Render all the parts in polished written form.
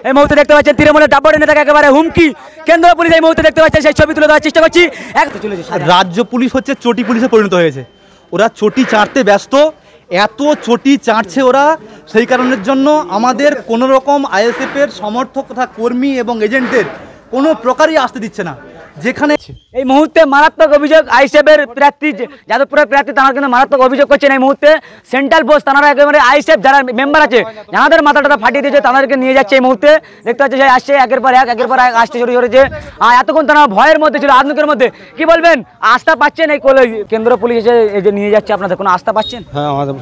এই মুহূর্তে দেখতে পাচ্ছেন তৃণমূলের ডাবর নেতাকে একেবারে হুমকি কেন্দ্র পুলিশ এই মুহূর্তে দেখতে পাচ্ছেন সেই ছবি তুলে দেওয়ার চেষ্টা করছি। রাজ্য পুলিশ হচ্ছে চটি পুলিশে পরিণত হয়েছে, ওরা চটি চাটতে ব্যস্ত, এত চটি চাটছে ওরা, সেই কারণের জন্য আমাদের কোনো রকম আইএসএফের সমর্থক তথা কর্মী এবং এজেন্টদের কোনো প্রকারই আসতে দিচ্ছে না। যেখানে এই মুহূর্তে মারাত্মক অভিযোগ আইএসএফের প্রার্থী যাদবপুরের প্রার্থী তারা কিন্তু মারাত্মক অভিযোগ করছেন এই মুহূর্তে সেন্ট্রাল পোস্ট তারা একেবারে আইএসএফ যারা মেম্বার আছে যাদের মাথাটা ফাটিয়ে দিয়েছে তাদেরকে নিয়ে যাচ্ছে এই মুহূর্তে দেখতে পাচ্ছি যে আসছে একের পর এক আসতে শুরু করেছে। আর এতক্ষণ তারা ভয়ের মধ্যে ছিল, আতঙ্কের মধ্যে। কি বলবেন, আস্থা পাচ্ছেন এই কেন্দ্র পুলিশ এসে এই যে নিয়ে যাচ্ছে, আপনাদের কোনো আস্থা পাচ্ছেন? হ্যাঁ, আমাদের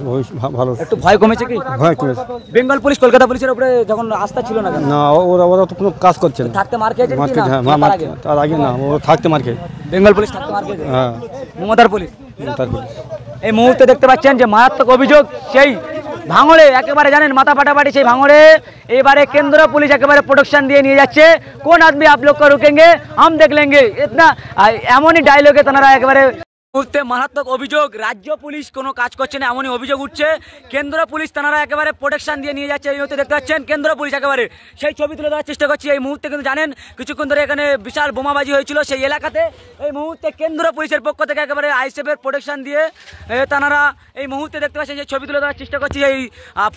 ভালো, একটু ভয় কমেছে কি? ভয় কমেছে। বেঙ্গল পুলিশ কলকাতা পুলিশের উপরে যখন আস্থা ছিল না, না ওরা তো কোনো কাজ করছে না। থাকতে মার খেয়েছেন কি না? তার আগে না, ও থাকতে মার খেয়ে বেঙ্গল পুলিশ থাকতে মার খেয়েছে। হ্যাঁ, মমতার পুলিশ। তার পুলিশ এই মুহূর্তে দেখতে পাচ্ছেন যে মারাত্মক অভিযোগ সেই ভাঙড়ে একেবারে জানেন মাথা ফাটাফাটি সেই ভাঙড়ে এবারে কেন্দ্র পুলিশ একেবারে প্রোটেকশন দিয়ে নিয়ে যাচ্ছে। কোন আদমি আপ লোগ কো রুকেंगे हम देख लेंगे, इतना এমনই ডায়লগে তারা একেবারে মুহূর্তে মারাত্মক অভিযোগ রাজ্য পুলিশ কোনো কাজ করছে না এমনই অভিযোগ উঠছে। কেন্দ্র পুলিশ তারা একেবারে প্রোটেকশন দিয়ে নিয়ে যাচ্ছে। এই মুহূর্তে দেখতে পাচ্ছেন কেন্দ্র পুলিশ একেবারে সেই ছবি তুলে দেওয়ার চেষ্টা করছি। এই মুহূর্তে কিন্তু জানেন কিছুক্ষণ ধরে এখানে বিশাল বোমাবাজি হয়েছিল সেই এলাকাতে। এই মুহূর্তে কেন্দ্র পুলিশের পক্ষ থেকে একেবারে আইএসএফের প্রোটেকশন দিয়ে তারা এই মুহূর্তে দেখতে পাচ্ছেন যে ছবি তুলে দেওয়ার চেষ্টা করছি। এই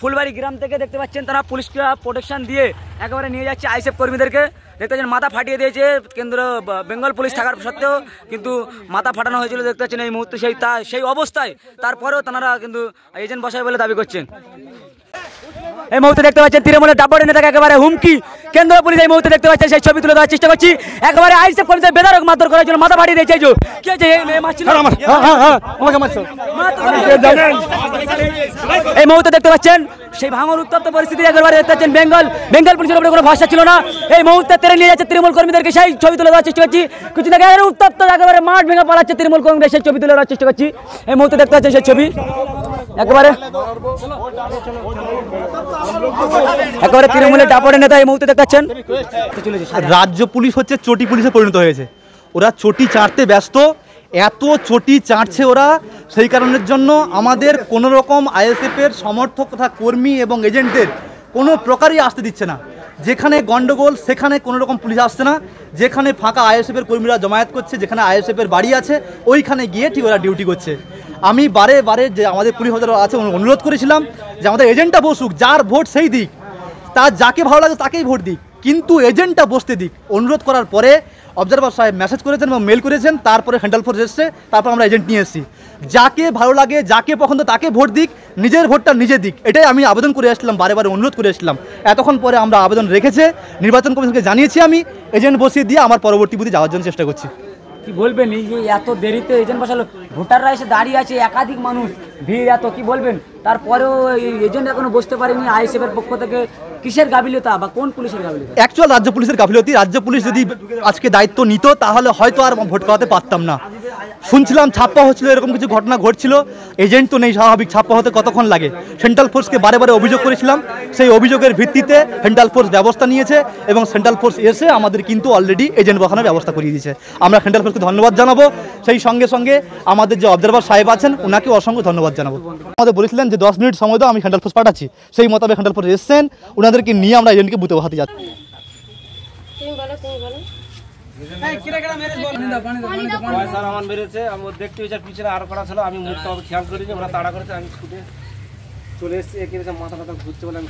ফুলবাড়ি গ্রাম থেকে দেখতে পাচ্ছেন তারা পুলিশকে প্রোটেকশন দিয়ে একেবারে নিয়ে যাচ্ছে আইএসএফ কর্মীদেরকে। দেখতে পাচ্ছেন মাথা ফাটিয়ে দিয়েছে কেন্দ্র বেঙ্গল পুলিশ থাকার সত্ত্বেও কিন্তু মাথা ফাটানো হয়েছিল দেখতে পাচ্ছেন এই মুহূর্তে সেই অবস্থায়। তারপরেও তারা কিন্তু এজেন্ট বসায় বলে দাবি করছেন। এই মুহূর্তে দেখতে পাচ্ছেন তৃণমূলের ডাবর নেতাকে একেবারে হুমকি কেন্দ্র পুলিশ এই মুহূর্তে দেখতে পাচ্ছেন সেই ছবি তুলে দেওয়ার চেষ্টা করছি। একেবারে আইএসএফ কর্মীদের বেধড়ক মারধর করার জন্য মাথা ফাটিয়ে দিয়েছে। কি হয়েছে? এই মুহূর্তে দেখতে পাচ্ছেন সেই ভাঙর উত্তপ্ত পরিস্থিতি একেবারে দেখতে পাচ্ছেন বেঙ্গল পুলিশের উপরে কোনো ভরসা ছিল না। এই মুহূর্তে তেরে নিয়ে যাচ্ছে তৃণমূল কর্মীদেরকে সেই ছবি তুলে দেওয়ার চেষ্টা করছি। কিছু দেখে উত্তপ্ত একেবারে মাঠ ভেঙে পালাচ্ছে তৃণমূল কর্মীদের সেই ছবি তুলে দেওয়ার চেষ্টা করছি। এই মুহূর্তে দেখতে পাচ্ছেন সেই ছবি একেবারে তৃণমূলের ডাবরের নেতা এই মুহূর্তে দেখতে পাচ্ছেন। রাজ্য পুলিশ হচ্ছে চটি পুলিশে পরিণত হয়েছে, ওরা চটি চাটতে ব্যস্ত, এত চটি চাটছে ওরা, সেই কারণের জন্য আমাদের কোনো রকম আইএসএফের সমর্থক তথা কর্মী এবং এজেন্টদের কোনো প্রকারই আসতে দিচ্ছে না। যেখানে গন্ডগোল সেখানে কোনো রকম পুলিশ আসছে না, যেখানে ফাঁকা আইএসএফের কর্মীরা জমায়েত করছে, যেখানে আইএসএফের বাড়ি আছে ওইখানে গিয়ে ঠিক ওরা ডিউটি করছে। আমি বারে যে আমাদের পুলিশ অফিসার আছে অনুরোধ করেছিলাম যে আমাদের এজেন্টটা বসুক, যার ভোট সেই দিক, তার যাকে ভালো লাগে তাকেই ভোট দিক, কিন্তু এজেন্টটা বসতে দিক। অনুরোধ করার পরে অবজারভার সাহেব মেসেজ করেছেন এবং মেল করেছেন, তারপরে সেন্ট্রাল ফোর্স এসছে, তারপর আমরা এজেন্ট নিয়ে এসেছি। যাকে ভালো লাগে যাকে পছন্দ তাকে ভোট দিক, নিজের ভোটটা নিজে দিক, এটাই আমি আবেদন করে আসছিলাম, বারে অনুরোধ করে আসছিলাম। এতক্ষণ পরে আমরা আবেদন রেখেছে, নির্বাচন কমিশনকে জানিয়েছি, আমি এজেন্ট বসিয়ে দিয়ে আমার পরবর্তী বুথে যাওয়ার জন্য চেষ্টা করছি। কি বলবেন এই যে এত দেরিতে এজেন্ট বসালো, ভোটাররা এসে দাঁড়িয়ে আছে, একাধিক মানুষ ভিড় এত, কি বলবেন? তারপরেও এজেন্ট এখনো বসতে পারেনি আইএসএফের পক্ষ থেকে। কিসের গাফিলতি বা কোন পুলিশের গাফিলতি? অ্যাকচুয়াল রাজ্য পুলিশের গাফিলতি। রাজ্য পুলিশ যদি আজকে দায়িত্ব নিত তাহলে হয়তো আর ভোট করাতে পারতাম না। শুনছিলাম ছাপ্পা হচ্ছিল, এরকম কিছু ঘটনা ঘটছিল, এজেন্ট তো নেই, স্বাভাবিক ছাপ্পা হতে কতক্ষণ লাগে। সেন্ট্রাল ফোর্সকে বারে অভিযোগ করেছিলাম, সেই অভিযোগের ভিত্তিতে সেন্ট্রাল ফোর্স ব্যবস্থা নিয়েছে এবং সেন্ট্রাল ফোর্স এসে আমাদের কিন্তু অলরেডি এজেন্ট বসানোর ব্যবস্থা করিয়ে দিয়েছে। আমরা সেন্ট্রাল ফোর্সকে ধন্যবাদ জানাবো, সেই সঙ্গে আমাদের যে অবজারভার সাহেব আছেন ওনাকেও অসংখ্য ধন্যবাদ জানাবো। আমাদের বলেছিলেন যে 10 মিনিট সময় দাও, আমি সেন্ট্রাল ফোর্স পাঠাচ্ছি, সেই মোতাবেক সেন্ট্রাল ফোর্স এসছেন, ওনাদেরকে নিয়ে আমরা এজেন্টকে বুথে বসাতে যাচ্ছি। পিছনে আরো করা ছিল, আমি মুখটা খেয়াল করিনি, ওরা তাড়া করেছে, আমি ছুটে চলে এসেছি, মাথা ঘুরছে বলে আমি